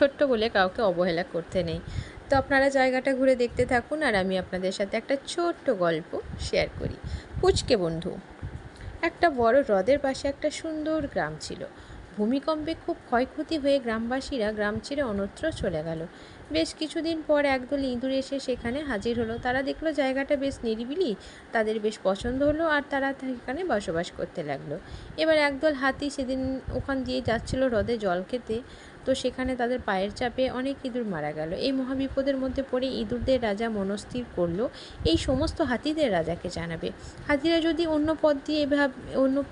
ছোট্ট বলে কাউকে অবহেলা করতে নেই। তো আপনারা জায়গাটা ঘুরে দেখতে থাকুন, আর আমি আপনাদের সাথে একটা ছোট্ট গল্প শেয়ার করি। পুচকে বন্ধু। একটা বড় হ্রদের পাশে একটা সুন্দর গ্রাম ছিল। ভূমিকম্পে খুব ক্ষয়ক্ষতি হয়ে গ্রামবাসীরা গ্রাম ছেড়ে অন্যত্র চলে গেল। বেশ কিছুদিন পর একদল ইঁদুর এসে সেখানে হাজির হলো। তারা দেখলো জায়গাটা বেশ নিরিবিলি, তাদের বেশ পছন্দ হলো, আর তারা সেখানে বসবাস করতে লাগলো। এবার একদল হাতি সেদিন ওখান দিয়ে যাচ্ছিল হ্রদে জল খেতে। তো সেখানে তাদের পায়ের চাপে অনেক ইঁদুর মারা গেল। এই মহাবিপদের মধ্যে পড়ে ইঁদুরদের রাজা মনস্থির করলো এই সমস্ত হাতিদের রাজাকে জানাবে। হাতিরা যদি অন্য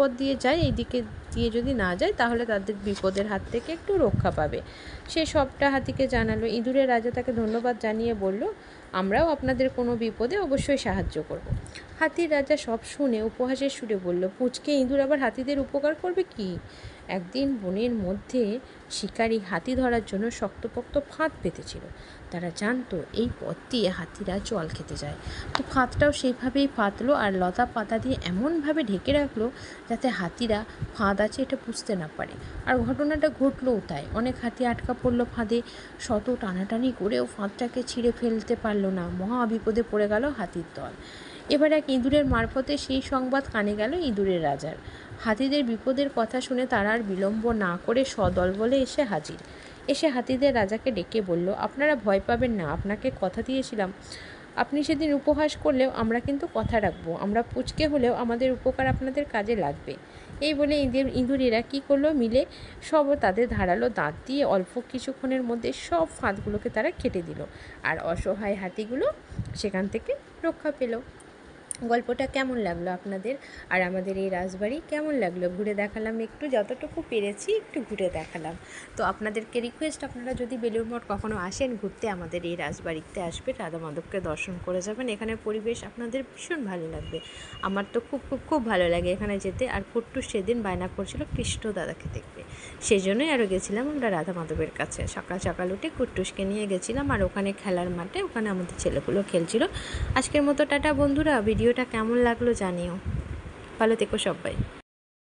পথ দিয়ে যায়, এই দিকে দিয়ে যদি না যায়, তাহলে তাদের বিপদের হাত থেকে একটু রক্ষা পাবে। সে সবটা হাতিকে জানালো। ইঁদুরের রাজা তাকে ধন্যবাদ জানিয়ে বলল, আমরাও আপনাদের কোনো বিপদে অবশ্যই সাহায্য করব। হাতির রাজা সব শুনে উপহাসের সুরে বলল, পুচকে ইঁদুর আবার হাতিদের উপকার করবে কি? একদিন বনের মধ্যে শিকারী হাতি ধরার জন্য শক্তপোক্ত ফাঁদ পেতেছিল। তারা জানতো এই পথ দিয়ে হাতিরা জল খেতে যায়। তো ফাঁদটাও সেইভাবেই পাতলো আর লতা পাতা দিয়ে এমনভাবে ঢেকে রাখলো যাতে হাতিরা ফাঁদ আছে এটা বুঝতে না পারে। আর ঘটনাটা ঘটলোও তাই। অনেক হাতি আটকা পড়লো ফাঁদে। শত টানাটানি করেও ফাঁদটাকে ছিঁড়ে ফেলতে পারলো না। মহা বিপদে পড়ে গেল হাতির দল। এবার এক ইঁদুরের মারফতে সেই সংবাদ কানে গেল ইঁদুরের রাজার। হাতিদের বিপদের কথা শুনে তারা আর বিলম্ব না করে সদল বলে এসে হাতিদের রাজাকে ডেকে বলল, আপনারা ভয় পাবেন না, আপনাকে কথা দিয়েছিলাম। আপনি সেদিন উপহাস করলেও আমরা কিন্তু কথা রাখবো। আমরা পুচকে হলেও আমাদের উপকার আপনাদের কাজে লাগবে। এই বলে ইঁদুরেরা কী করলো, মিলে সব তাদের ধারালো দাঁত দিয়ে অল্প কিছুক্ষণের মধ্যে সব ফাঁদগুলোকে তারা কেটে দিল, আর অসহায় হাতিগুলো সেখান থেকে রক্ষা পেল। গল্পটা কেমন লাগলো আপনাদের? আর আমাদের এই রাজবাড়ি কেমন লাগলো? ঘুরে দেখালাম, একটু যতটুকু পেরেছি একটু ঘুরে দেখালাম। তো আপনাদেরকে রিকোয়েস্ট, আপনারা যদি বেলুড় মঠ কখনো আসেন ঘুরতে, আমাদের এই রাজবাড়িতে আসবেন, রাধা মাধবকে দর্শন করে যাবেন। এখানের পরিবেশ আপনাদের ভীষণ ভালো লাগবে। আমার তো খুব খুব খুব ভালো লাগে এখানে যেতে। আর কুট্টু সেদিন বায়না করছিল কৃষ্ণ দাদাকে দেখবে, সেই জন্যই আরও গেছিলাম আমরা রাধা মাধবের কাছে। সকাল সকাল উঠে কুট্টুসকে নিয়ে গেছিলাম, আর ওখানে খেলার মাঠে ওখানে আমাদের ছেলেগুলো খেলছিল। আজকের মতো টাটা বন্ধুরা। ভিডিওটা কেমন লাগলো জানিও। ভালো থেকো সবাই।